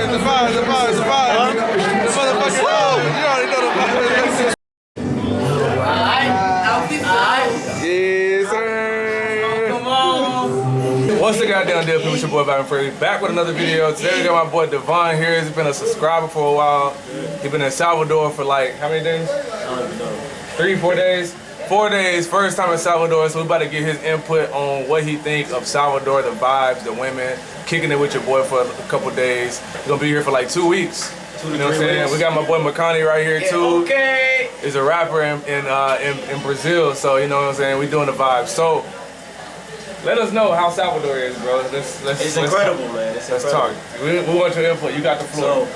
motherfucking vibe. You already know the vibe. Yes, sir. Come on. What's the goddamn deal, people? It's your boy VIBINGWITHFRED, back with another video. Today we got my boy Devon here. He's been a subscriber for a while. He's been in Salvador for like, how many days? I don't even know. 3, 4 days? 4 days, first time in Salvador, so we about to get his input on what he think of Salvador, the vibes, the women, kicking it with your boy for a couple days. He's gonna be here for like 2 weeks. You know what I'm saying? We got my boy Makani right here too. Okay. He's a rapper in Brazil, so you know what I'm saying? We doing the vibes. So let us know how Salvador is, bro. It's incredible, man. Let's talk. We want your input. You got the floor.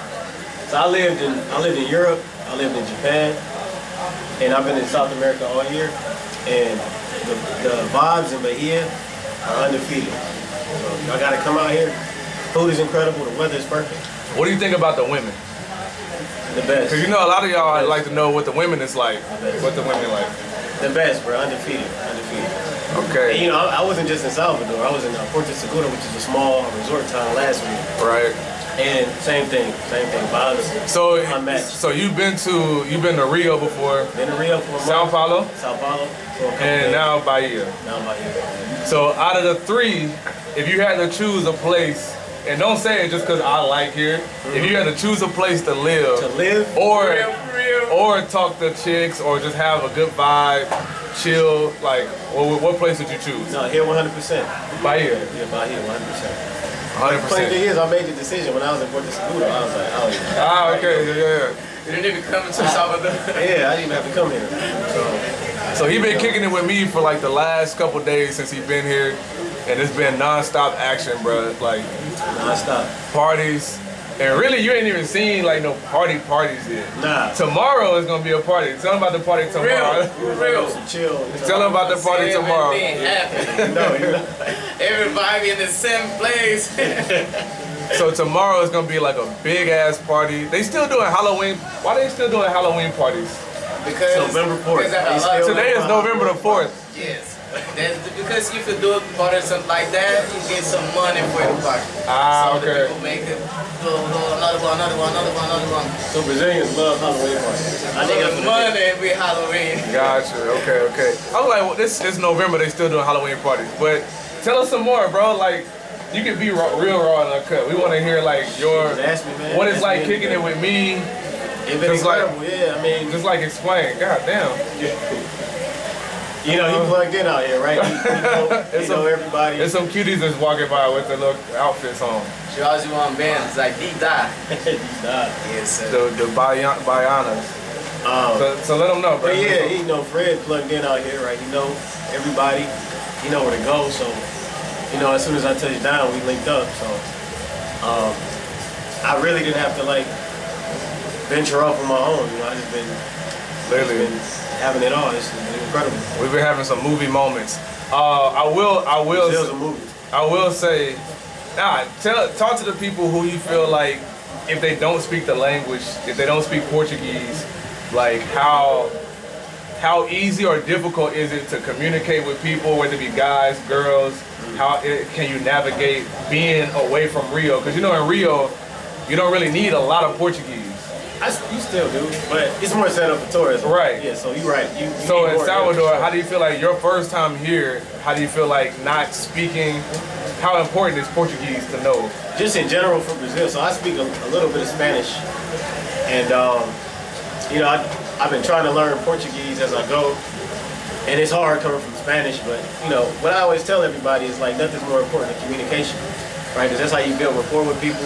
So I lived in Europe. I lived in Japan, and I've been in South America all year. And the vibes in Bahia are undefeated. So y'all gotta come out here. Food is incredible. The weather is perfect. What do you think about the women? The best. Because you know a lot of y'all like to know what the women is like. What the women like. The best, bro. Undefeated. Okay. And, you know, I wasn't just in Salvador. I was in Portuguese, which is a small resort town last week. Right. And same thing. Vibes. So unmatched. So you've been to Rio before. Been to Rio for a month. Sao Paulo. And now Bahia. So out of the 3, if you had to choose a place, and don't say it just because I like here. If you had to choose a place to live, or talk to chicks, or just have a good vibe, chill, like, what place would you choose? No, here 100%. Bahia. Yeah, Bahia 100%. 100%. Funny thing is, I made the decision when I was in Portuguese. I was like, oh yeah. Ah, okay, yeah. You didn't even come to Salvador. Yeah, I didn't even have to come here. So he been kicking it with me for like the last couple days since he been here. And it's been non-stop action, bro. Like non-stop parties, and really you ain't even seen like no parties yet. Nah. Tomorrow is gonna be a party. Tell him about the party tomorrow. Real. Chill. Tell him about the party tomorrow. Everybody in the same place. So tomorrow is gonna be like a big ass party. They still doing Halloween. Why they still doing Halloween parties? Because November 4th. Today is November the 4th. Yes. Because if you do a party or something like that, you get some money for the party. Ah, so okay. People make it go another one. So Brazilians love Halloween parties. I think that's money every Halloween. Gotcha. Okay. I was like, well, this is November. They still doing Halloween parties. But tell us some more, bro. Like, you can be real raw and uncut. We want to hear like what it's like kicking it with me. It's been incredible. Yeah, I mean, just like explain. God damn. You know, he plugged in out here, right? He know everybody. There's some cuties that's walking by with their little outfits on. She always want bands like D-Dot. D-Dot. Yes, sir. The Bayanas. So let them know, bro. But yeah, he know Fred plugged in out here, right? He know everybody. He know where to go. So, you know, as soon as I touched down, we linked up. So, I really didn't have to like venture off on my own. You know, I just been having it all. It's been incredible. We've been having some movie moments. I will say, talk to the people who you feel like, if they don't speak the language, if they don't speak Portuguese, like how easy or difficult is it to communicate with people, whether it be guys, girls? How can you navigate being away from Rio? Because you know in Rio, you don't really need a lot of Portuguese. You still do, but it's more set up for tourism. Right. Yeah, so you're right. So in Salvador, how do you feel like your first time here, how do you feel like not speaking, how important is Portuguese to know? Just in general for Brazil, so I speak a little bit of Spanish. And, you know, I've been trying to learn Portuguese as I go. And it's hard coming from Spanish, but, you know, what I always tell everybody is like nothing's more important than communication, right? Because that's how you build rapport with people,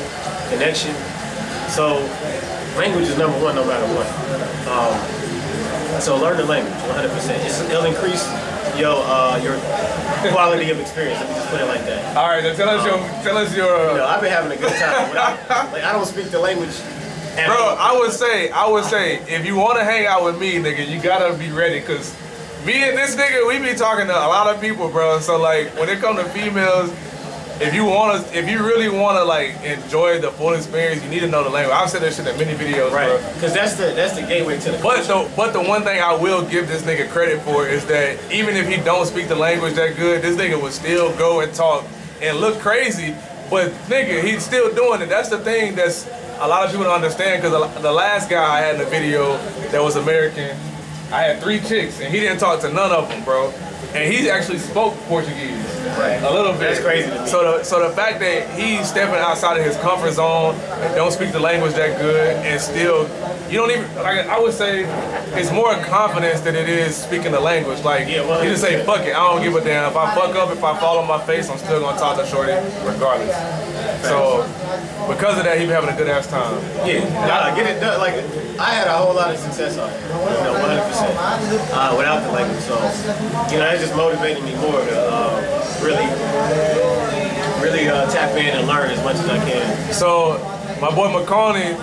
connection. So language is number one no matter what. So learn the language 100%. It'll increase your quality of experience. Let me just put it like that. All right, then tell us your. You know, I've been having a good time. I don't speak the language. Bro, I would say, if you want to hang out with me, nigga, you gotta be ready, cause me and this nigga, we be talking to a lot of people, bro. So like, when it comes to females, if you really wanna like enjoy the full experience, you need to know the language. I've said that shit in many videos, right? Bro. Because that's the gateway to the culture. But the one thing I will give this nigga credit for is that even if he don't speak the language that good, this nigga will still go and talk and look crazy But nigga, he's still doing it. That's the thing that's a lot of people don't understand, because the last guy I had in the video that was American, I had 3 chicks and he didn't talk to none of them, bro. And he actually spoke Portuguese. Right. A little bit. That's crazy to me. So the fact that he's stepping outside of his comfort zone and don't speak the language that good, and still, you don't even, like, I would say it's more confidence than it is speaking the language. Like, yeah, well, you just say, fuck it, I don't give a damn. If I fuck up, if I fall on my face, I'm still gonna talk to shorty regardless. So because of that, he been having a good ass time. Yeah, nah, get it done. Like, I had a whole lot of success on it, 100%, without the language. So, that just motivated me more to really tap in and learn as much as I can. So, my boy McConaughey,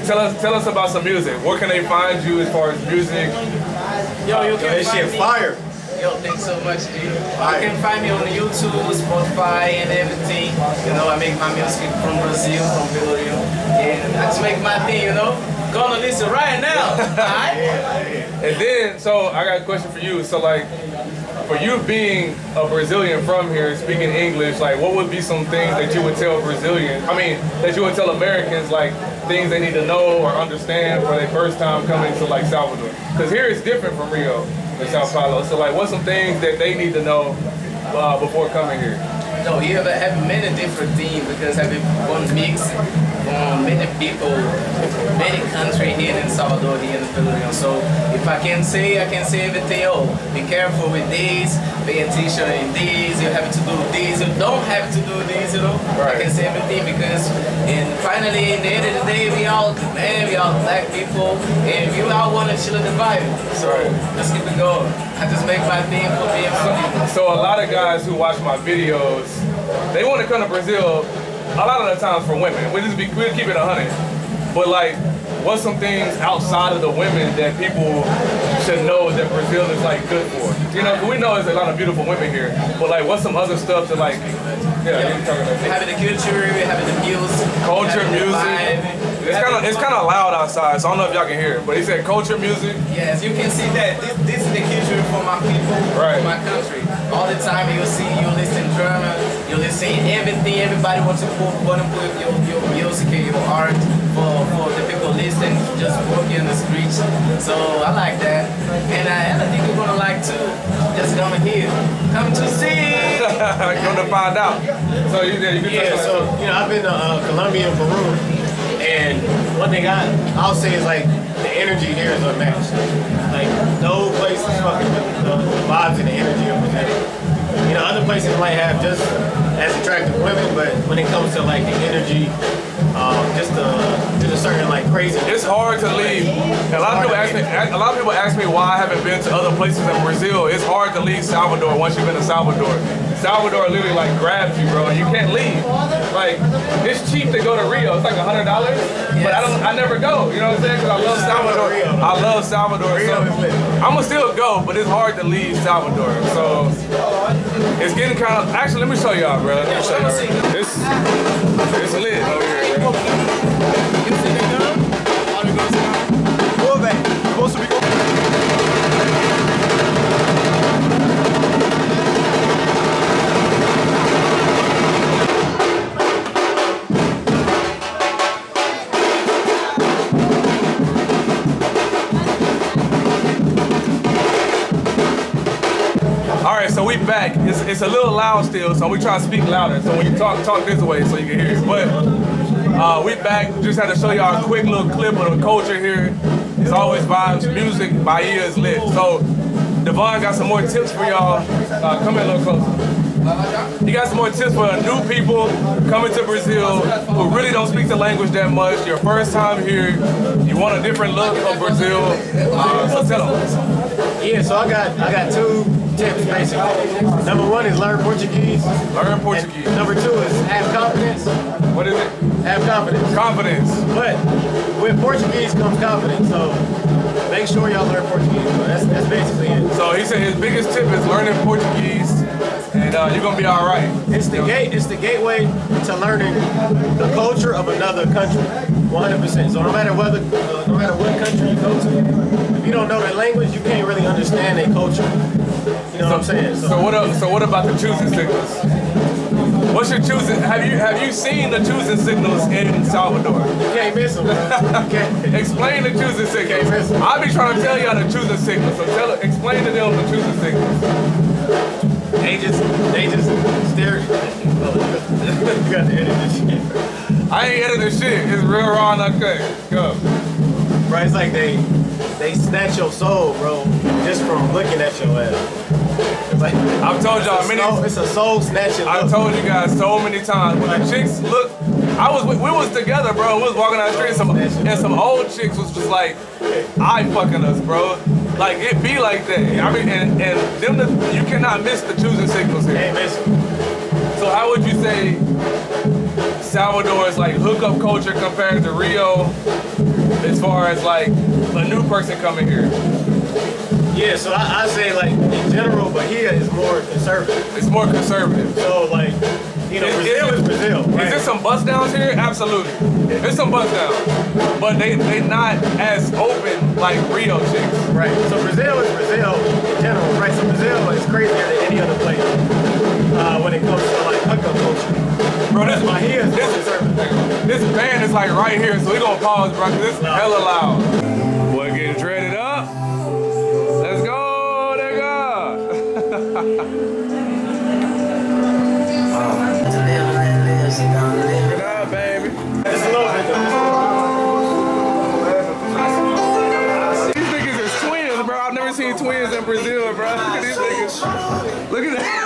tell us about some music. Where can they find you as far as music? Yo, you can this find shit me. fire. Yo, thanks so much, G. You can find me on YouTube, Spotify, and everything. I make my music from Brazil, from Belo Horizonte. And I just make my thing, Gonna listen right now, alright? And then, so I got a question for you. So like, for you being a Brazilian from here, speaking English, like what would be some things that you would tell Brazilians, that you would tell Americans, like things they need to know or understand for their first time coming to like Salvador? Because here it's different from Rio and Sao Paulo. So like, what's some things that they need to know before coming here? No, here they have many different things because having one mix from many people, many countries here in Salvador, here in Belo Horizonte. So if I can say everything. Oh, be careful with this, pay attention in this, you have to do this, you don't have to do this, Right. I can say everything because, and finally, in the end of the day, we all black people, and we all want to chill in the vibe. So let's keep it going. I just make my thing for being free. So a lot of guys who watch my videos, they want to come to Brazil a lot of the times for women. We'll keep it 100. But like, what's some things outside of the women that people should know that Brazil is like good for? 'Cause we know there's a lot of beautiful women here, but like, what's some other stuff that like, We having the culture, we having the music. Culture, music. It's kind of loud outside, so I don't know if y'all can hear it. But he said culture, music. Yes, you can see that. This is the culture for my people, Right. for my country. All the time you listen German, you listen everything. Everybody wants to put your music and your art for the people listening, just walking in the streets. So I like that, and I think you're gonna like too. Just come here, come to see. Come to find out. So you Yeah, so I've been to Colombia and Peru, and one thing I'll say is like the energy here is unmatched. Like no place is fucking with the vibes and the energy of Brazil. Other places might have just as attractive women, but when it comes to like the energy, just a certain like crazy. It's hard to leave. A lot of people ask me why I haven't been to other places in Brazil. It's hard to leave Salvador once you've been to Salvador. Salvador literally like grabs you, bro, and you can't leave. Like, it's cheap to go to Rio. It's like $100, but I never go. You know what I'm saying? Because I love Salvador. I love Salvador. So I'ma still go, but it's hard to leave Salvador. So it's getting kind of. Actually, let me show y'all, bro. Let me show y'all. It's lit over here, bro. Alright, so we back. It's a little loud still, so we try to speak louder. So when you talk this way so you can hear it. But we back. Just had to show y'all a quick little clip of the culture here. It's always vibes, music, Bahia is lit. So Devon got some more tips for y'all. Come in a little closer. You got some more tips for new people coming to Brazil who really don't speak the language that much. Your first time here, you want a different look of Brazil. So tell them. Yeah, so I got 2 tips basically. Number 1 is learn Portuguese. Learn Portuguese. And number 2 is have confidence. What is it? Have confidence. Confidence. But with Portuguese comes confidence. So make sure y'all learn Portuguese. So that's basically it. So he said his biggest tip is learning Portuguese, and you're gonna be all right. It's the gateway to learning the culture of another country. 100%. So no matter what country you go to, if you don't know their language, you can't really understand their culture. You know what I'm saying? So what about the choosing signals? What's your choosing? Have you seen the choosing signals in Salvador? You can't miss them, bro. You can't. Explain the choosing signals. Can't miss 'em. I be trying to tell y'all the choosing signals. So explain to them the choosing signals. They just stare. You got to edit this shit. I ain't editing shit. It's real raw and uncut. Go. Bro, it's like they snatch your soul, bro, just from looking at your ass. It's like I've told y'all it's a soul snatching. I've told you guys so many times when the chicks look. We was together, bro. We was walking down the street, and some old chicks was just like, eye fucking us, bro. Like it be like that. I mean, and them you cannot miss the choosing signals here. Can't miss them. So how would you say Salvador's like hookup culture compared to Rio, as far as like a new person coming here? Yeah, so I say like in general, but here is more conservative. It's more conservative. So like, you know, Brazil is Brazil. Right? Is there some bust downs here? Absolutely. There's some bust downs, but they not as open like Rio chicks. Right. So Brazil is Brazil in general, right? So Brazil is crazier than any other place when it comes to like hookup culture. Bro, this band is like right here, so we gonna pause, bro, because it's hella loud. Boy, getting dreaded up. Let's go, nigga. Live it up, baby. Just a little bit though. These niggas is twins, bro. I've never seen twins in Brazil, bro. Look at these niggas. Look at that.